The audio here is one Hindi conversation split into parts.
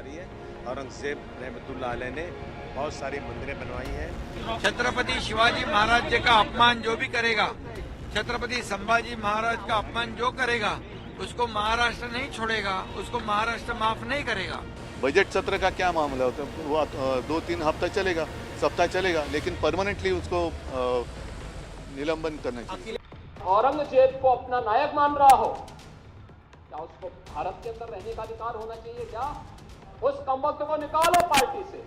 रही है। औरंगजेब रहमतुल्लाह अलैह ने बहुत सारी मंदिरें बनवाई हैं। छत्रपति शिवाजी महाराज जी का अपमान जो भी करेगा, छत्रपति संभाजी महाराज का अपमान जो करेगा, उसको महाराष्ट्र नहीं छोड़ेगा, उसको महाराष्ट्र माफ नहीं करेगा। बजट सत्र का क्या मामला होता है, वो 2-3 हफ्ता चलेगा, सप्ताह चलेगा, लेकिन परमानेंटली उसको निलंबन करना चाहिए। औरंगजेब को अपना नायक मान रहा हो, क्या उसको भारत के अंदर रहने का अधिकार होना चाहिए? क्या उस कमबख्त को निकालो पार्टी से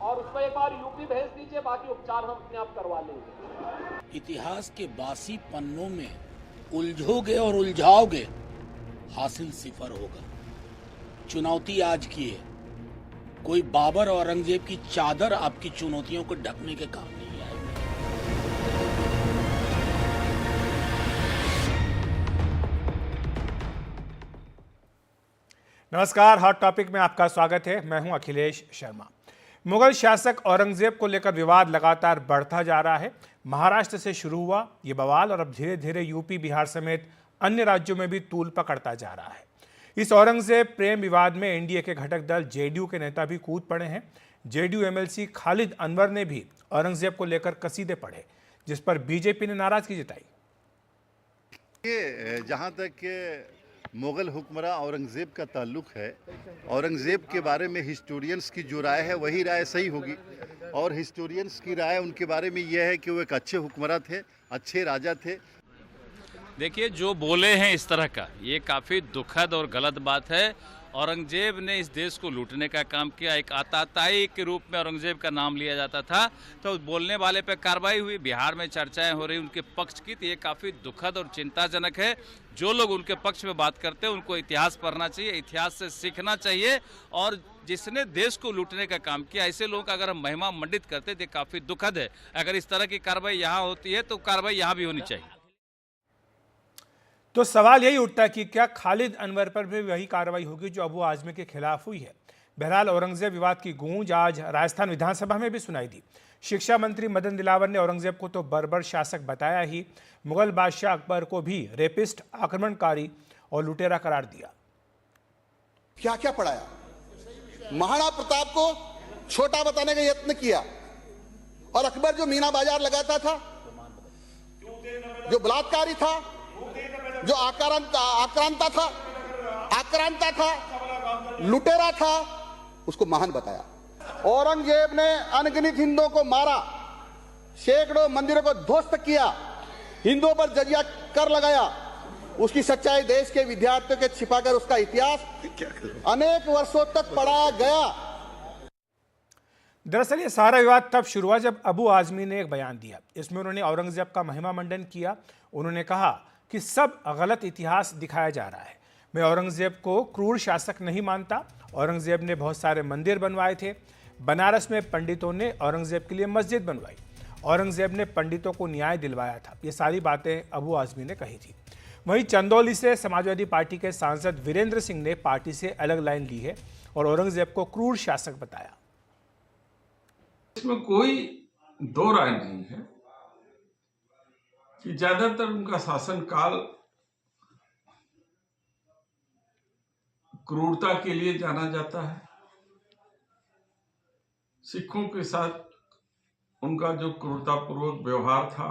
और उसको एक बार यूपी भेज दीजिए, बाकी उपचार हम अपने आप करवा लेंगे। इतिहास के बासी पन्नों में उलझोगे और उलझाओगे, हासिल सिफर होगा। चुनौती आज की है, कोई बाबर और औरंगजेब की चादर आपकी चुनौतियों को ढकने के काम नहीं आएगी। नमस्कार, हॉट टॉपिक में आपका स्वागत है। मैं हूं अखिलेश शर्मा। मुगल शासक औरंगजेब को लेकर विवाद लगातार बढ़ता जा रहा है। महाराष्ट्र से शुरू हुआ ये बवाल और अब धीरे धीरे यूपी, बिहार समेत अन्य राज्यों में भी तूल पकड़ता जा रहा है। इस औरंगजेब प्रेम विवाद में एनडीए के घटक दल जेडीयू के नेता भी कूद पड़े हैं। जेडीयू एमएलसी खालिद अनवर ने भी औरंगजेब को लेकर कसीदे पढ़े, जिस पर बीजेपी ने नाराजगी जताई। ये जहाँ तक मुग़ल हुक्मरान औरंगज़ेब का ताल्लुक़ है, औरंगज़ेब के बारे में हिस्टोरियंस की जो राय है वही राय सही होगी। और हिस्टोरियंस की राय उनके बारे में यह है कि वो एक अच्छे हुक्मरान थे, अच्छे राजा थे। देखिए, जो बोले हैं इस तरह का, ये काफ़ी दुखद और गलत बात है। औरंगजेब ने इस देश को लूटने का काम किया। एक आताताई के रूप में औरंगजेब का नाम लिया जाता था, तो बोलने वाले पे कार्रवाई हुई। बिहार में चर्चाएं हो रही उनके पक्ष की, तो ये काफ़ी दुखद और चिंताजनक है। जो लोग उनके पक्ष में बात करते हैं उनको इतिहास पढ़ना चाहिए, इतिहास से सीखना चाहिए। और जिसने देश को लूटने का काम किया, ऐसे लोगों का अगर हम महिमा मंडित करते तो काफ़ी दुखद है। अगर इस तरह की कार्रवाई यहाँ होती है तो कार्रवाई यहाँ भी होनी चाहिए। तो सवाल यही उठता है कि क्या खालिद अनवर पर भी वही कार्रवाई होगी जो अबू आजमी के खिलाफ हुई है। बहरहाल औरंगजेब विवाद की गूंज आज राजस्थान विधानसभा में भी सुनाई दी। शिक्षा मंत्री मदन दिलावर ने औरंगजेब को तो बर्बर शासक बताया ही, मुगल बादशाह अकबर को भी रेपिस्ट, आक्रमणकारी और लुटेरा करार दिया। क्या क्या पढ़ाया, महाराणा प्रताप को छोटा बताने का यत्न किया, और अकबर जो मीना बाजार लगाता था, जो बलात्कारी था, जो आक्रांता था, लुटेरा था, उसको महान बताया। औरंगजेब ने अनगिनत हिंदुओं को मारा, सैकड़ों मंदिरों को ध्वस्त किया, हिंदुओं पर जजिया कर लगाया। उसकी सच्चाई देश के विद्यार्थियों के छिपाकर उसका इतिहास अनेक वर्षों तक पढ़ाया गया। दरअसल ये सारा विवाद तब शुरू हुआ जब अबू आजमी ने एक बयान दिया। इसमें उन्होंने औरंगजेब का महिमा मंडन किया। उन्होंने कहा कि सब गलत इतिहास दिखाया जा रहा है। मैं औरंगजेब को क्रूर शासक नहीं मानता। औरंगजेब ने बहुत सारे मंदिर बनवाए थे। बनारस में पंडितों ने औरंगजेब के लिए मस्जिद बनवाई। औरंगजेब ने पंडितों को न्याय दिलवाया था। ये सारी बातें अबू आजमी ने कही थी। वहीं चंदौली से समाजवादी पार्टी के सांसद वीरेंद्र सिंह ने पार्टी से अलग लाइन ली है और औरंगजेब को क्रूर शासक बताया। इसमें कोई दो राय नहीं है कि ज्यादातर उनका शासनकाल क्रूरता के लिए जाना जाता है। सिखों के साथ उनका जो क्रूरतापूर्वक व्यवहार था,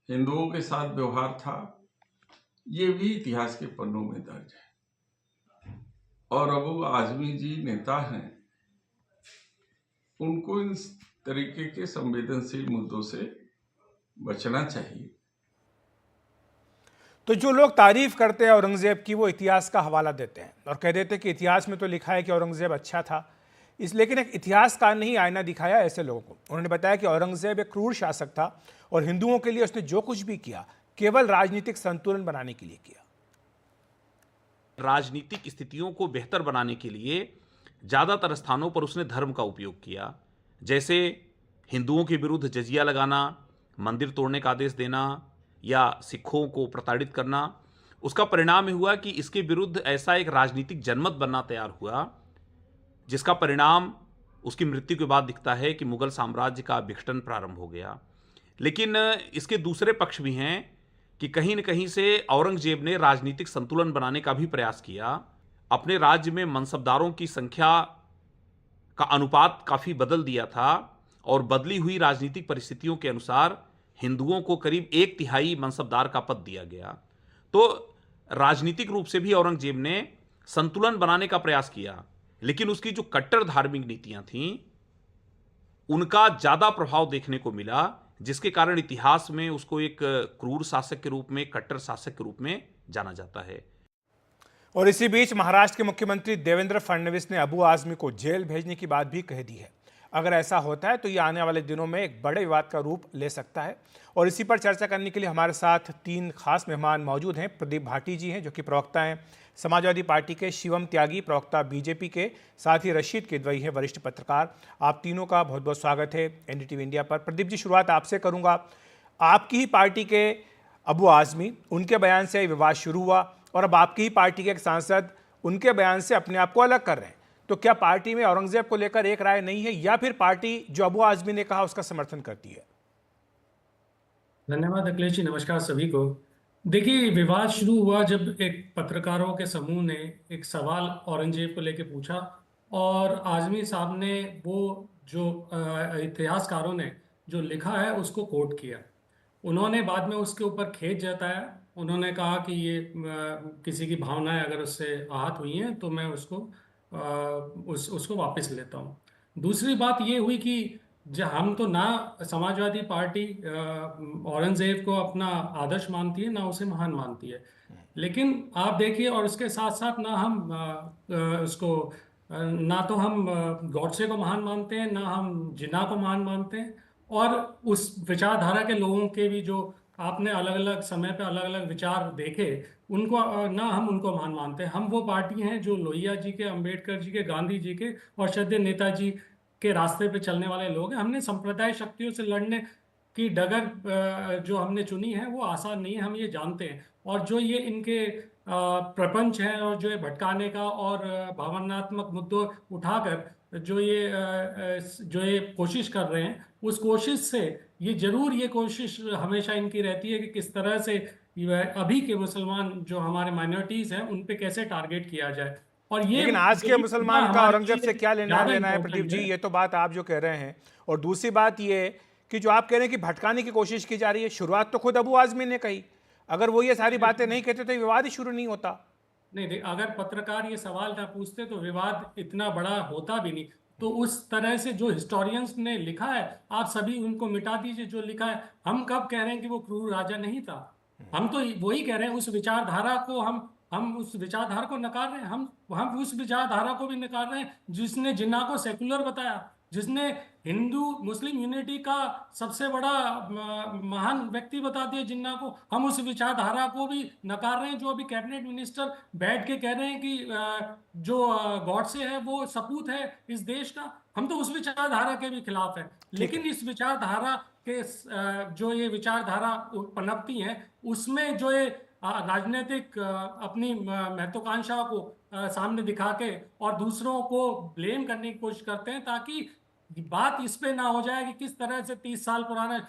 हिंदुओं के साथ व्यवहार था, ये भी इतिहास के पन्नों में दर्ज है। और अबू आजमी जी नेता हैं, उनको इन तरीके के संवेदनशील मुद्दों से बचना चाहिए। तो जो लोग तारीफ करते हैं औरंगजेब की, वो इतिहास का हवाला देते हैं और कह देते हैं कि इतिहास में तो लिखा है कि औरंगजेब अच्छा था। लेकिन एक इतिहासकार ने ही आईना दिखाया ऐसे लोगों को। उन्होंने बताया कि औरंगजेब एक क्रूर शासक था और हिंदुओं के लिए उसने जो कुछ भी किया केवल राजनीतिक संतुलन बनाने के लिए किया। राजनीतिक स्थितियों को बेहतर बनाने के लिए ज़्यादातर स्थानों पर उसने धर्म का उपयोग किया, जैसे हिंदुओं के विरुद्ध जजिया लगाना, मंदिर तोड़ने का आदेश देना या सिखों को प्रताड़ित करना। उसका परिणाम हुआ कि इसके विरुद्ध ऐसा एक राजनीतिक जनमत बनना तैयार हुआ, जिसका परिणाम उसकी मृत्यु के बाद दिखता है कि मुगल साम्राज्य का विघटन प्रारंभ हो गया। लेकिन इसके दूसरे पक्ष भी हैं कि कहीं न कहीं से औरंगजेब ने राजनीतिक संतुलन बनाने का भी प्रयास किया अपने राज्य में मनसबदारों की संख्या का अनुपात काफ़ी बदल दिया था और बदली हुई राजनीतिक परिस्थितियों के अनुसार हिंदुओं को करीब 1/3 मनसबदार का पद दिया गया। तो राजनीतिक रूप से भी औरंगजेब ने संतुलन बनाने का प्रयास किया, लेकिन उसकी जो कट्टर धार्मिक नीतियां थीं उनका ज़्यादा प्रभाव देखने को मिला, जिसके कारण इतिहास में उसको एक क्रूर शासक के रूप में, कट्टर शासक के रूप में जाना जाता है। और इसी बीच महाराष्ट्र के मुख्यमंत्री देवेंद्र फडणवीस ने अबू आजमी को जेल भेजने की बात भी कह दी है। अगर ऐसा होता है तो ये आने वाले दिनों में एक बड़े विवाद का रूप ले सकता है। और इसी पर चर्चा करने के लिए हमारे साथ 3 खास मेहमान मौजूद हैं। प्रदीप भाटी जी हैं, जो कि प्रवक्ता हैं समाजवादी पार्टी के, शिवम त्यागी प्रवक्ता बीजेपी के, साथ ही रशीद किदवई हैं वरिष्ठ पत्रकार। आप तीनों का बहुत बहुत स्वागत है एनडीटीवी इंडिया पर। प्रदीप जी, शुरुआत आपसे करूंगा। आपकी ही पार्टी के अबू आजमी, उनके बयान से विवाद शुरू हुआ और अब आपकी ही पार्टी के एक सांसद उनके बयान से अपने आप को अलग कर रहे हैं। तो क्या पार्टी में औरंगजेब को लेकर एक राय नहीं है, या फिर पार्टी जो अबू आजमी ने कहा उसका समर्थन करती है? धन्यवाद अखिलेश जी, नमस्कार सभी को। देखिए, विवाद शुरू हुआ जब एक पत्रकारों के समूह ने एक सवाल औरंगजेब को लेकर पूछा और आजमी साहब ने वो जो इतिहासकारों ने जो लिखा है उसको कोट किया। उन्होंने बाद में उसके ऊपर खेद जताया। उन्होंने कहा कि ये किसी की भावनाएं अगर उससे आहत हुई हैं तो मैं उसको वापस लेता हूँ। दूसरी बात ये हुई कि हम तो ना समाजवादी पार्टी औरंगजेब को अपना आदर्श मानती है, ना उसे महान मानती है, लेकिन आप देखिए, और उसके साथ साथ ना हम ना तो हम गॉडसे को महान मानते हैं, ना हम जिन्ना को महान मानते हैं। और उस विचारधारा के लोगों के भी जो आपने अलग अलग समय पे अलग अलग विचार देखे, उनको ना हम उनको महान मानते हैं। हम वो पार्टी हैं जो लोहिया जी के, अंबेडकर जी के, गांधी जी के और श्रद्धेय नेताजी के रास्ते पे चलने वाले लोग हैं। हमने सांप्रदायिक शक्तियों से लड़ने की डगर जो हमने चुनी है वो आसान नहीं है, हम ये जानते हैं। और जो ये इनके प्रपंच हैं और जो ये भटकाने का और भावनात्मक मुद्दों उठाकर जो ये कोशिश कर रहे हैं, उस कोशिश से ये कोशिश हमेशा इनकी रहती है कि किस तरह से अभी के मुसलमान जो हमारे माइनॉरिटीज हैं उन पे कैसे टारगेट किया जाए। और ये लेकिन आज के मुसलमान का औरंगजेब से क्या लेना देना है प्रदीप जी? ये तो बात आप जो कह रहे हैं। और दूसरी बात ये कि जो आप कह रहे हैं कि भटकाने की कोशिश की जा रही है, शुरुआत तो खुद अबू आजमी ने कही। अगर वो ये सारी बातें नहीं कहते तो विवाद ही शुरू नहीं होता। नहीं, अगर पत्रकार ये सवाल ना पूछते तो विवाद इतना बड़ा होता भी नहीं। तो उस तरह से जो हिस्टोरियंस ने लिखा है, आप सभी उनको मिटा दीजिए जो लिखा है। हम कब कह रहे हैं कि वो क्रूर राजा नहीं था? हम तो वही कह रहे हैं, उस विचारधारा को हम उस विचारधारा को नकार रहे हैं। हम उस विचारधारा को भी नकार रहे हैं जिसने जिन्ना को सेकुलर बताया, जिसने हिंदू मुस्लिम यूनिटी का सबसे बड़ा महान व्यक्ति बता दिया जिन्ना को। हम उस विचारधारा को भी नकार रहे हैं जो अभी कैबिनेट मिनिस्टर बैठ के कह रहे हैं कि जो गॉडसे है वो सपूत है इस देश का। हम तो उस विचारधारा के भी खिलाफ हैं। लेकिन इस विचारधारा के जो ये विचारधारा पनपती है, उसमें जो ये राजनीतिक अपनी महत्वाकांक्षा को सामने दिखा के और दूसरों को ब्लेम करने की कोशिश करते हैं, ताकि बात इस पे ना हो जाए कि किस तरह से 30 साल पुराना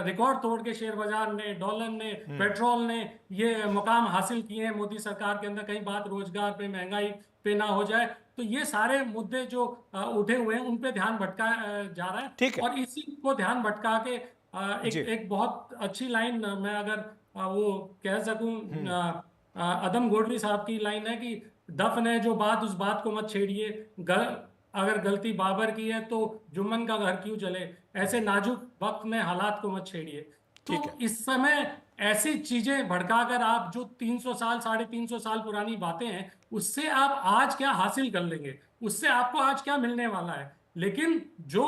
रिकॉर्ड तोड़ के शेयर बाजार ने, डॉलर ने, पेट्रोल ने ये मुकाम हासिल किए हैं मोदी सरकार के अंदर। कहीं बात रोजगार पे, महंगाई पे ना हो जाए। तो ये सारे मुद्दे जो उठे हुए हैं उन पे ध्यान भटका जा रहा है। ठीक है। और इसी को ध्यान भटका के एक बहुत अच्छी लाइन मैं अगर वो कह सकूं, अदम गोडवी साहब की लाइन है कि दफन है जो बात उस बात को मत छेड़िए, अगर गलती बाबर की है तो जुम्मन का घर क्यों जले, ऐसे नाजुक वक्त में हालात को मत छेड़िए। तो इस समय ऐसी चीजें भड़काकर आप जो 300 साल 350 साल पुरानी बातें हैं उससे आप आज क्या हासिल कर लेंगे, उससे आपको आज क्या मिलने वाला है। लेकिन जो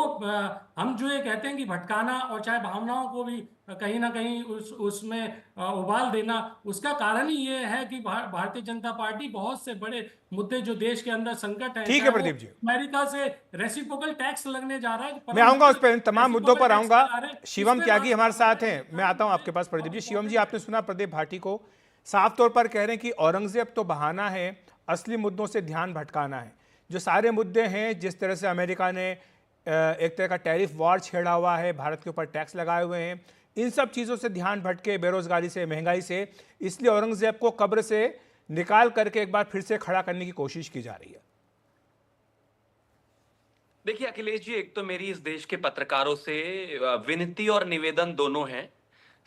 हम जो ये कहते हैं कि भटकाना और चाहे भावनाओं को भी कहीं ना कहीं उसमें उबाल देना, उसका कारण ही ये है कि भारतीय जनता पार्टी बहुत से बड़े मुद्दे जो देश के अंदर संकट है, ठीक है प्रदीप जी, अमेरिका से रेसिप्रोकल टैक्स लगने जा रहा है। मैं आऊंगा उस पर, इन तमाम मुद्दों पर आऊंगा। शिवम त्यागी हमारे साथ हैं, मैं आता हूं आपके पास प्रदीप जी। शिवम जी, आपने सुना प्रदीप भाटी को, साफ तौर पर कह रहे हैं कि औरंगजेब तो बहाना है, असली मुद्दों से ध्यान भटकाना है। जो सारे मुद्दे हैं, जिस तरह से अमेरिका ने एक तरह का टैरिफ वॉर छेड़ा हुआ है, भारत के ऊपर टैक्स लगाए हुए हैं, इन सब चीज़ों से ध्यान भटके, बेरोजगारी से, महंगाई से, इसलिए औरंगजेब को कब्र से निकाल करके एक बार फिर से खड़ा करने की कोशिश की जा रही है। देखिए अखिलेश जी, एक तो मेरी इस देश के पत्रकारों से विनती और निवेदन दोनों है।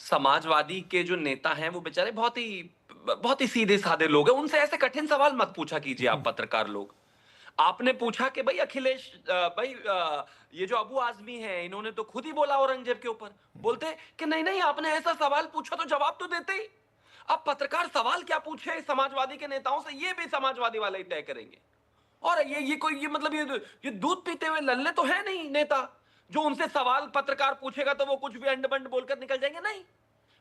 समाजवादी के जो नेता हैं वो बेचारे बहुत ही सीधे साधे लोग हैं, उनसे ऐसे कठिन सवाल मत पूछा कीजिए आप पत्रकार लोग। आपने पूछा कि भाई अखिलेश भाई ये जो अबू आजमी है इन्होंने तो खुद ही बोला औरंगजेब के ऊपर, बोलते कि नहीं नहीं आपने ऐसा सवाल पूछा तो जवाब तो देते ही। अब पत्रकार सवाल क्या पूछे समाजवादी के नेताओं से, ये भी समाजवादी वाले ही तय करेंगे। और ये कोई ये मतलब ये दूध पीते हुए लल्ले तो है नहीं नेता जो उनसे सवाल पत्रकार पूछेगा तो वो कुछ भी अंड बंड बोलकर निकल जाएंगे। नहीं,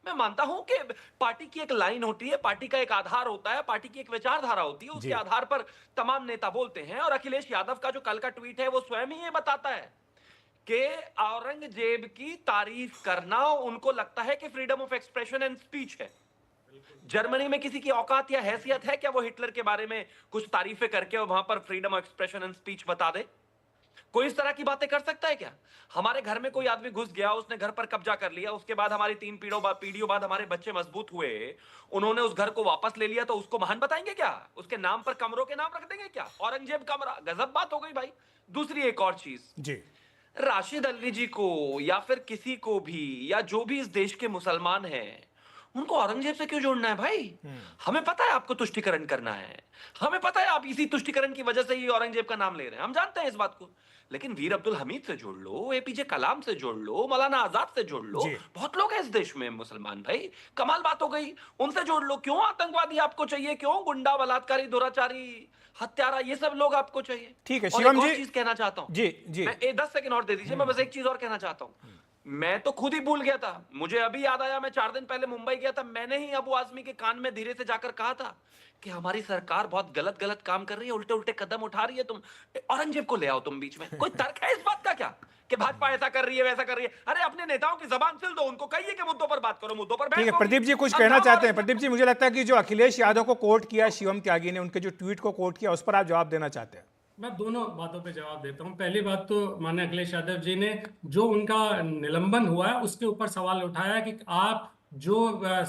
मैं मानता हूं कि पार्टी की एक लाइन होती है, पार्टी का एक आधार होता है, पार्टी की एक विचारधारा होती है, उसके आधार पर तमाम नेता बोलते हैं। और अखिलेश यादव का जो कल का ट्वीट है वो स्वयं ही ये बताता है कि औरंगजेब की तारीफ करना उनको लगता है कि freedom of expression and speech है। जर्मनी में किसी की औकात या हैसियत है क्या वो हिटलर के बारे में कुछ तारीफें करके और वहां पर freedom of expression and speech बता दे? कोई इस तरह की बातें कर सकता है क्या? हमारे घर में कोई आदमी घुस गया, उसने घर पर कब्जा कर लिया, उसके बाद हमारी 3 पीढ़ियों बाद हमारे बच्चे मजबूत हुए, उन्होंने उस घर को वापस ले लिया, तो उसको महान बताएंगे क्या? उसके नाम पर कमरों के नाम रख देंगे क्या? औरंगजेब कमरा, गजब बात हो गई भाई। दूसरी एक और चीज जी, राशिद अल्वी जी को या फिर किसी को भी या जो भी इस देश के मुसलमान हैं उनको औरंगजेब से क्यों जोड़ना है भाई? हमें पता है आपको तुष्टिकरण करना है, हमें पता है आप इसी तुष्टिकरण की वजह से ही औरंगजेब का नाम ले रहे हैं, हम जानते हैं इस बात को। लेकिन वीर अब्दुल हमीद से जोड़ लो, एपीजे कलाम से जोड़ लो, मौलाना आजाद से जोड़ लो, बहुत लोग हैं इस देश में मुसलमान भाई, कमाल बात हो गई, उनसे जोड़ लो। क्यों आतंकवादी आपको चाहिए? क्यों गुंडा, बलात्कारी, दुराचारी, हत्यारा, ये सब लोग आपको चाहिए? ठीक है और शिवम एक और जी, चीज कहना चाहता हूं, जी जी, मैं 10 सेकंड और दे दीजिए, मैं बस एक चीज और कहना चाहता हूं। मैं तो खुद ही भूल गया था, मुझे अभी याद आया, मैं 4 दिन पहले मुंबई गया था, मैंने ही अबू आजमी के कान में धीरे से जाकर कहा था कि हमारी सरकार बहुत गलत काम कर रही है, उल्टे उल्टे कदम उठा रही है, तुम औरंगजेब को ले आओ तुम बीच में। कोई तर्क है इस बात का क्या कि भाजपा ऐसा कर रही है वैसा कर रही है? अरे अपने नेताओं की जबान सिल दो, उनको कहिए कि मुद्दों पर बात करो, मुद्दों पर ठीक है। प्रदीप जी कुछ कहना चाहते हैं? प्रदीप जी, मुझे लगता है कि जो अखिलेश यादव को कोट किया शिवम त्यागी ने, उनके जो ट्वीट को कोट किया, उस पर आप जवाब देना चाहते हैं? मैं दोनों बातों पे जवाब देता हूं। पहली बात तो माननीय अखिलेश यादव जी ने जो उनका निलंबन हुआ है उसके ऊपर सवाल उठाया कि आप जो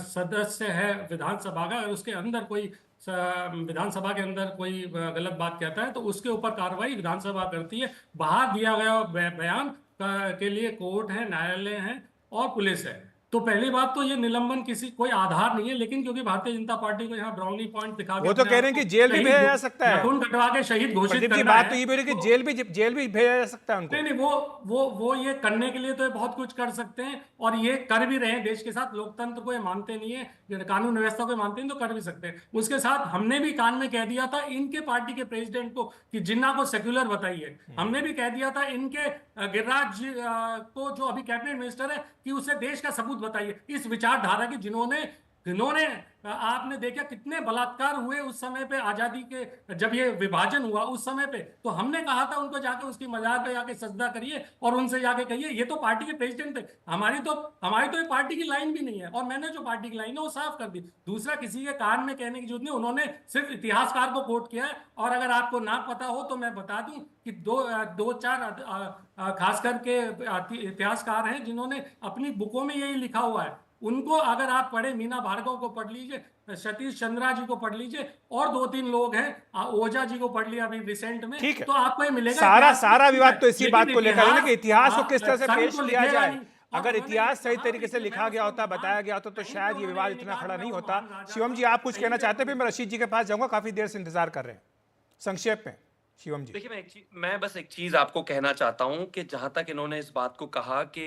सदस्य है विधानसभा का, उसके अंदर कोई विधानसभा के अंदर कोई गलत बात कहता है तो उसके ऊपर कार्रवाई विधानसभा करती है। बाहर दिया गया बयान के लिए कोर्ट है, न्यायालय है और पुलिस है। तो पहली बात तो ये निलंबन किसी कोई आधार नहीं है, लेकिन क्योंकि भारतीय जनता पार्टी को यहाँ ब्राउनी पॉइंट दिखा के वो तो कह रहे हैं कि जेल भी भेजा जा सकता है, खून कटवा के शहीद घोषित प्रदीप जी करना बात है। तो ये भी रही कि जेल भी भेजा जा सकता है उनको। नहीं वो ये करने के लिए तो बहुत कुछ कर सकते हैं और ये कर भी रहे हैं देश के साथ। लोकतंत्र को ये मानते नहीं है, कानून व्यवस्था को मानते नहीं, तो कर भी सकते हैं। उसके साथ हमने भी कान में कह दिया था इनके पार्टी के प्रेसिडेंट को कि जिन्ना को सेक्युलर बताइए। हमने भी कह दिया था इनके गिरिराज को जो अभी कैबिनेट मिनिस्टर है कि उसे देश का सबूत बताइए, इस विचारधारा की जिन्होंने आपने देखा कितने बलात्कार हुए उस समय पे, आजादी के जब ये विभाजन हुआ उस समय पे, तो हमने कहा था उनको जाके उसकी मजार पे जाके सजदा करिए और उनसे जाके कहिए। ये तो पार्टी के प्रेसिडेंट थे, हमारी तो ये पार्टी की लाइन भी नहीं है और मैंने जो पार्टी की लाइन है वो साफ कर दी। दूसरा, किसी के कान में कहने की जरूरत नहीं, उन्होंने सिर्फ इतिहासकार को कोट किया है। और अगर आपको ना पता हो तो मैं बता दूं कि दो चार खास करके इतिहासकार हैं जिन्होंने अपनी बुकों में यही लिखा हुआ है। उनको अगर आप पढ़े, मीना भार्गव को पढ़ लीजिए, सतीश चंद्रा जी को पढ़ लीजिए और 2-3 लोग हैं, ओझा जी को पढ़ लिया अभी रिसेंट में, तो आपको ये मिलेगा। सारा विवाद तो इसी बात को लेकर है कि इतिहास को किस तरह से पेश किया जाए। अगर इतिहास सही तरीके से लिखा गया होता, बताया गया होता, तो शायद ये विवाद इतना खड़ा नहीं होता। शिवम जी आप कुछ कहना चाहते हैं? फिर मैं रशीद जी के पास जाऊंगा, काफी देर से इंतजार कर रहे हैं, संक्षेप में शिवम जी। देखिए मैं बस एक चीज आपको कहना चाहता हूं कि जहां तक इन्होंने इस बात को कहा कि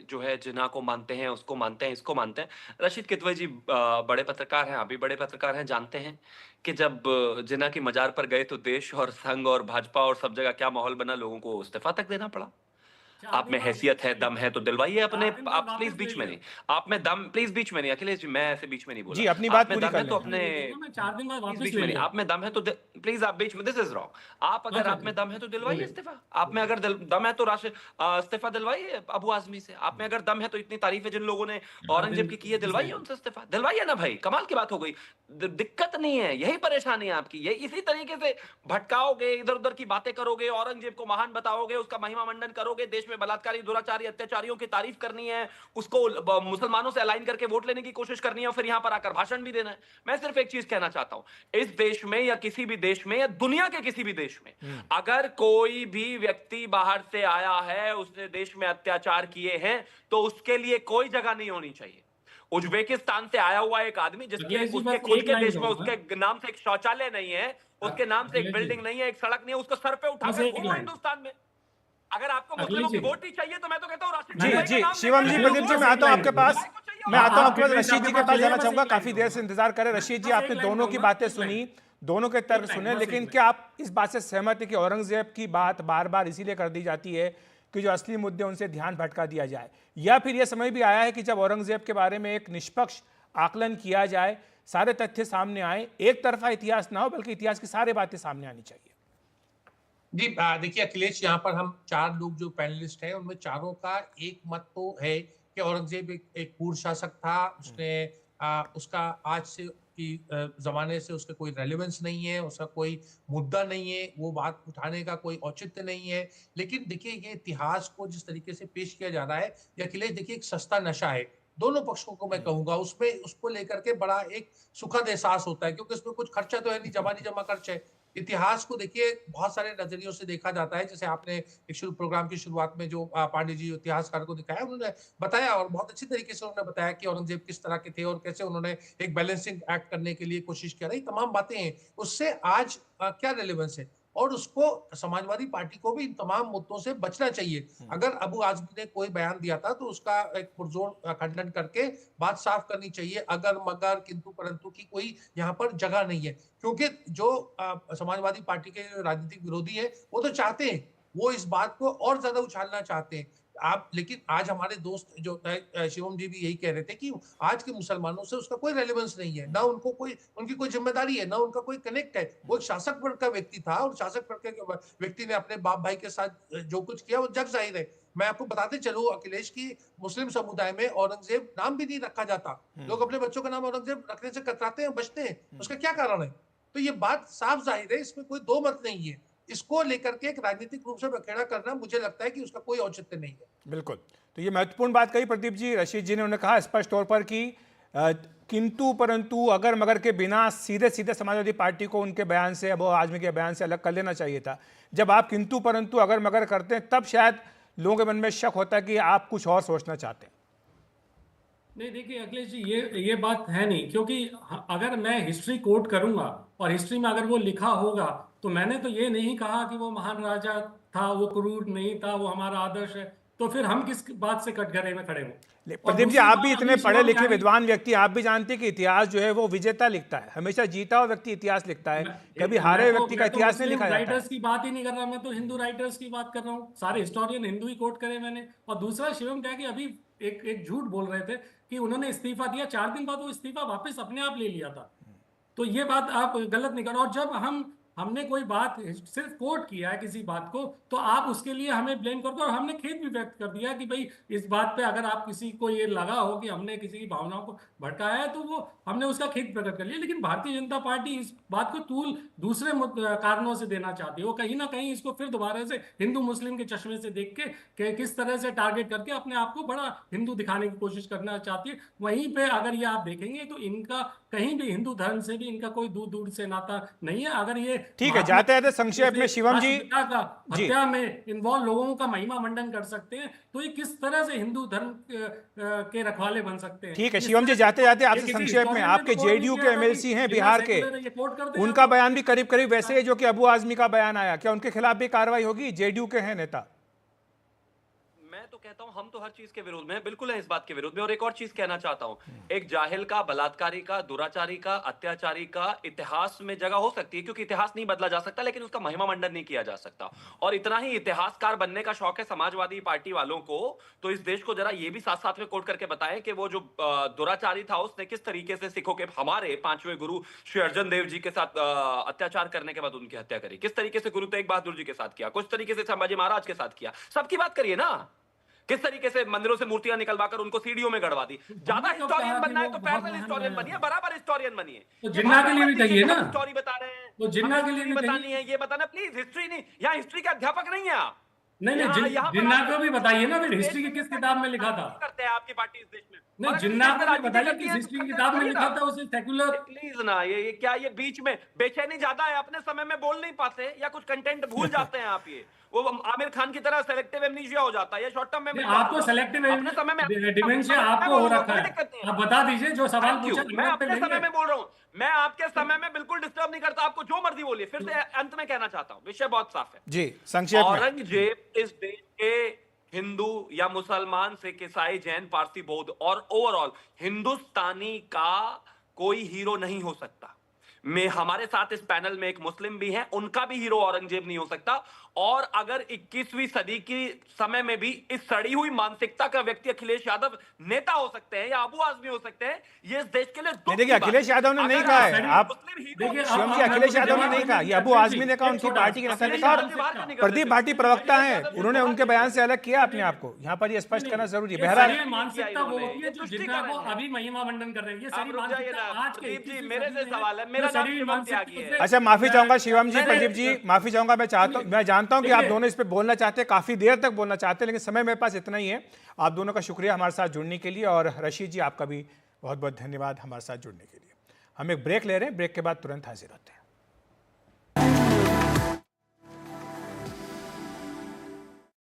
जो है जिन्ना को मानते हैं, उसको मानते हैं, इसको मानते हैं, रशीद कितवई जी बड़े पत्रकार हैं, आप भी बड़े पत्रकार हैं, जानते हैं कि जब जिन्ना की मजार पर गए तो देश और संघ और भाजपा और सब जगह क्या माहौल बना, लोगों को इस्तीफा तक देना पड़ा। आप में हैसियत है, दम है तो दिलवाइए अपने। आप प्लीज बीच में नहीं, आप में दम, प्लीज बीच में नहीं। अखिलेश जी मैं ऐसे बीच में नहीं बोला जी, अपनी बात पूरी कर तो अपने 4 दिन बाद वापस बीच में नहीं, आप में दम है तो प्लीज आप बीच में, दिस इज रॉन्ग। आप अगर आप में दम है तो दिलवाइए इस्तीफा, आप में अगर दम है तो इस्तीफा दिलवाइए अबू आजमी से, आप में अगर दम है तो इतनी तारीफें जिन लोगों ने औरंगजेब की है दिलवाइए उनसे इस्तीफा, दिलवाइए ना भाई, कमाल की बात हो गई। दिक्कत नहीं है, यही परेशानी है आपकी, ये इसी तरीके से भटकाओगे, इधर उधर की बातें करोगे, औरंगजेब को महान बताओगे, उसका महिमा मंडन करोगे, देश में बलात्कारी दुराचारी अत्याचारियों की तारीफ करनी है, उसको मुसलमानों से अलाइन करके वोट लेने की कोशिश करनी है और फिर यहां पर आकर भाषण भी देना है। मैं सिर्फ एक चीज कहना चाहता हूं, इस देश में या किसी भी देश में या दुनिया के किसी भी देश में अगर कोई भी व्यक्ति बाहर से आया है, उसने देश में अत्याचार किए हैं, तो उसके लिए कोई जगह नहीं होनी चाहिए। उज्बेकिस्तान से आया हुआ एक आदमी जिसके उसके खुद के देश में उसके नाम से एक शौचालय नहीं है, उसके नाम से एक बिल्डिंग नहीं है, एक सड़क नहीं है, उसको सर पे उठाकर घूमो हिंदुस्तान में। अगर आपको मुस्लिमों की वोट ही चाहिए तो मैं तो कहता हूँ जी शिवम जी, प्रदीप जी, मैं आता हूँ आपके पास, मैं आता हूँ आपके पास, रशीद जी के पास जाना चाहूंगा, काफी देर से इंतजार करें। रशीद जी, आपने दोनों की बातें सुनी, दोनों के तर्क सुने, लेकिन क्या आप इस बात से सहमत है कि औरंगजेब की बात बार बार इसीलिए कर दी जाती है कि जो असली मुद्दे उनसे ध्यान भटका दिया जाए, या फिर यह समय भी आया है कि जब औरंगजेब के बारे में एक निष्पक्ष आकलन किया जाए, सारे तथ्य सामने आए, एक तरफा इतिहास ना हो बल्कि इतिहास की सारी बातें सामने आनी चाहिए? जी देखिए अखिलेश, यहाँ पर हम 4 लोग जो पैनलिस्ट हैं उनमें चारों का एक मत तो है कि औरंगजेब एक क्रूर शासक था, उसने उसका आज से की जमाने से उसका कोई रेलेवेंस नहीं है, उसका कोई मुद्दा नहीं है, वो बात उठाने का कोई औचित्य नहीं है। लेकिन देखिए ये इतिहास को जिस तरीके से पेश किया जा रहा है, ये अखिलेश देखिए एक सस्ता नशा है, दोनों पक्षों को मैं कहूंगा, उसमें उसको लेकर के बड़ा एक सुखद एहसास होता है, क्योंकि इसमें कुछ खर्चा तो है नहीं, जमा खर्च है। इतिहास को देखिए बहुत सारे नजरियों से देखा जाता है, जैसे आपने एक प्रोग्राम की शुरुआत में जो पांडे जी इतिहासकार को दिखाया, उन्होंने बताया और बहुत अच्छी तरीके से उन्होंने बताया कि औरंगजेब किस तरह के थे और कैसे उन्होंने एक बैलेंसिंग एक्ट करने के लिए कोशिश किया, रही तमाम बातें हैं। उससे आज क्या रेलेवेंस है, और उसको समाजवादी पार्टी को भी इन तमाम मुद्दों से बचना चाहिए। अगर अबू आजमी ने कोई बयान दिया था तो उसका एक पुरजोर खंडन करके बात साफ करनी चाहिए, अगर मगर किंतु परंतु की कोई यहाँ पर जगह नहीं है, क्योंकि जो समाजवादी पार्टी के राजनीतिक विरोधी है वो तो चाहते हैं, वो इस बात को और ज्यादा उछालना चाहते हैं। आप लेकिन आज हमारे दोस्त जो शिवम जी भी यही कह रहे थे कि आज के मुसलमानों से उसका कोई रेलेवेंस नहीं है, ना उनको कोई उनकी कोई जिम्मेदारी है, ना उनका कोई कनेक्ट है। वो एक शासक वर्ग का व्यक्ति था और शासक वर्ग के व्यक्ति ने अपने बाप भाई के साथ जो कुछ किया वो जग जाहिर है। मैं आपको बताते चलूं अखिलेश की मुस्लिम समुदाय में औरंगजेब नाम भी नहीं रखा जाता, लोग अपने बच्चों का नाम औरंगजेब रखने से कतराते हैं, बचते हैं। उसका क्या कारण है? तो ये बात साफ जाहिर है, इसमें कोई दो मत नहीं है। इसको लेकर के एक राजनीतिक रूप से बखेड़ा करना मुझे लगता है कि उसका कोई औचित्य नहीं है। बिल्कुल, तो ये महत्वपूर्ण बात कही प्रदीप जी। रशीद जी ने उन्होंने कहा स्पष्ट तौर पर कि किंतु परंतु अगर मगर के बिना सीधे सीधे समाजवादी पार्टी को उनके बयान से, अबू आजमी के बयान से अलग कर लेना चाहिए था। जब आप किंतु परंतु अगर मगर करते हैं तब शायद लोगों के मन में शक होता है कि आप कुछ और सोचना चाहते हैं। नहीं देखिए अखिलेश जी, ये बात है नहीं, क्योंकि अगर मैं हिस्ट्री कोट करूंगा और हिस्ट्री में अगर वो लिखा होगा तो मैंने तो ये नहीं कहा कि वो महान राजा था, वो क्रूर नहीं था, वो हमारा आदर्श है, तो फिर हम किस बात से कटघरे में खड़े हों? प्रदीप जी, आप भी इतने पढ़े लिखे विद्वान व्यक्ति, आप भी जानते हैं कि इतिहास जो है वो विजेता लिखता है, हमेशा जीता हुआ व्यक्ति इतिहास लिखता है, कभी हारे व्यक्ति का इतिहास नहीं लिखा जाता। राइटर्स की बात ही नहीं कर रहा, मैं तो हिंदू राइटर्स की बात कर रहा हूँ, सारे हिस्टोरियन हिंदू ही कोट करे मैंने। और दूसरा शिवम क्या कि अभी एक झूठ बोल रहे थे कि उन्होंने इस्तीफा दिया, 4 दिन बाद वो इस्तीफा वापस अपने आप ले लिया था, तो ये बात आप गलत नहीं करो। और जब हमने कोई बात सिर्फ कोट किया है किसी बात को, तो आप उसके लिए हमें ब्लेम करते हो। और हमने खेद भी व्यक्त कर दिया कि भाई इस बात पे अगर आप किसी को ये लगा हो कि हमने किसी की भावनाओं को भड़काया है तो वो हमने उसका खेद प्रकट कर लिया। लेकिन भारतीय जनता पार्टी इस बात को तूल दूसरे कारणों से देना चाहती है, वो कहीं ना कहीं इसको फिर दोबारा से हिंदू मुस्लिम के चश्मे से देख के किस तरह से टारगेट करके अपने आप को बड़ा हिंदू दिखाने की कोशिश करना चाहती है। वहीं पे अगर ये आप देखेंगे तो इनका कहीं भी हिंदू धर्म से भी इनका कोई दूर से नाता नहीं है। अगर ये ठीक है, जाते जाते संक्षेप में शिवम जी, हत्या में इन्वॉल्व लोगों का महिमा मंडन कर सकते हैं, तो ये किस तरह से हिंदू धर्म के रखवाले बन सकते हैं? ठीक है शिवम जी, जाते जाते आपसे संक्षेप में, आपके जेडीयू के एमएलसी हैं बिहार के, उनका बयान भी करीब करीब वैसे है जो कि अबू आजमी का बयान आया, क्या उनके खिलाफ भी कार्रवाई होगी? जेडीयू के हैं नेता। मैं तो तो कहता हूं हम तो हर चीज के विरोध में हैं, बिल्कुल है इस बात के विरोध में। और एक और चीज कहना चाहता हूं, एक जाहिल का, बलात्कारी का, दुराचारी का, अत्याचारी का इतिहास में जगह हो सकती है, क्योंकि इतिहास नहीं बदला जा सकता, लेकिन उसका महिमा मंडन नहीं किया जा सकता। और इतना ही इतिहासकार बनने का शौक है समाजवादी पार्टी वालों को, तो इस देश को जरा ये भी साथ साथ में कोट करके बताएं कि वो जो दुराचारी था उसने किस तरीके से सिखों के, हमारे 5वें गुरु श्री अर्जन देव जी के साथ अत्याचार करने के बाद उनकी हत्या करी, किस तरीके से गुरु तेग बहादुर जी के साथ किया, कुछ तरीके से संभाजी महाराज के साथ किया। सबकी बात करिए ना, किस तरीके से मंदिरों से मूर्तियां निकलवाकर उनको सीढ़ियों में गड़वा दी। ज्यादा हिस्टोरियन बनना है तो पैरेलल हिस्टोरियन बनिए, बराबर हिस्टोरियन बनिए। तो जिन्ना के लिए भी कहिए ना, स्टोरी बता रहे हैं, तो जिन्ना के लिए भी बतानी है, ये बताना प्लीज। हिस्ट्री नहीं, यहाँ हिस्ट्री के अध्यापक नहीं है आप। नहीं, जिन्ना को भी बताइए ना, फिर हिस्ट्री की किस किताब में लिखा था? करते हैं आपकी पार्टी इस देश में। नहीं, जिन्ना को भी बताइए किस हिस्ट्री की किताब में लिखा था उसे सेक्युलर। प्लीज ना, ये क्या, ये बीच में बेचैनी ज्यादा है, अपने समय में बोल नहीं पाते या कुछ कंटेंट भूल जाते हैं आप। ये वो आमिर खान की तरह सेलेक्टिव एमनीशिया हो जाता है, ये शॉर्ट टर्म मेमोरी। आपको सेलेक्टिव डिमेंशिया आपको हो रखा है, आप बता दीजिए जो सवाल पूछा। मैं अपने समय में बोल रहा हूँ, मैं आपके समय में बिल्कुल डिस्टर्ब नहीं करता, आपको जो मर्जी बोलिए। फिर से अंत में कहना चाहता हूँ, विषय बहुत साफ है जी, संक्षेप में। औरंगजेब इस देश के हिंदू या मुसलमान, सिख, ईसाई, जैन, पारसी, बौद्ध और ओवरऑल हिंदुस्तानी का कोई हीरो नहीं हो सकता। मैं, हमारे साथ इस पैनल में एक मुस्लिम भी हैं, उनका भी हीरो औरंगजेब नहीं हो सकता। और अगर 21वीं सदी की समय में भी इस सड़ी हुई मानसिकता का व्यक्ति अखिलेश यादव नेता हो सकते हैं या अबू आजमी हो सकते हैं, ये इस देश के लिए दुख की देखिए, अखिलेश यादव ने नहीं कहा है, आप शिवम जी, अखिलेश यादव ने नहीं कहा, ये अबू आजमी ने कहा, उनकी पार्टी के नेता ने कहा। और प्रदीप भाटी प्रवक्ता हैं, उन्होंने उनके बयान से अलग किया अपने आप को, यहाँ पर ये स्पष्ट करना जरूरी है। बहरहाल मानसिकता वो होती है जो जिन्ना को अभी महिमा मंडन कर रही है, ये सारी मानसिकता आज के मेरे से सवाल है, मेरा नाम शिवम त्यागी है। अच्छा, माफी चाहूंगा शिवम जी, प्रदीप जी माफी चाहूंगा। मैं जानता हूं कि आप दोनों इस पे बोलना चाहते हैं, काफी देर तक बोलना चाहते हैं, लेकिन समय मेरे पास इतना ही है। आप दोनों का शुक्रिया हमारे साथ जुड़ने के लिए, और रशीद जी आपका भी बहुत बहुत धन्यवाद हमारे साथ जुड़ने के लिए। हम एक ब्रेक ले रहे हैं, ब्रेक के बाद तुरंत हाजिर होते हैं।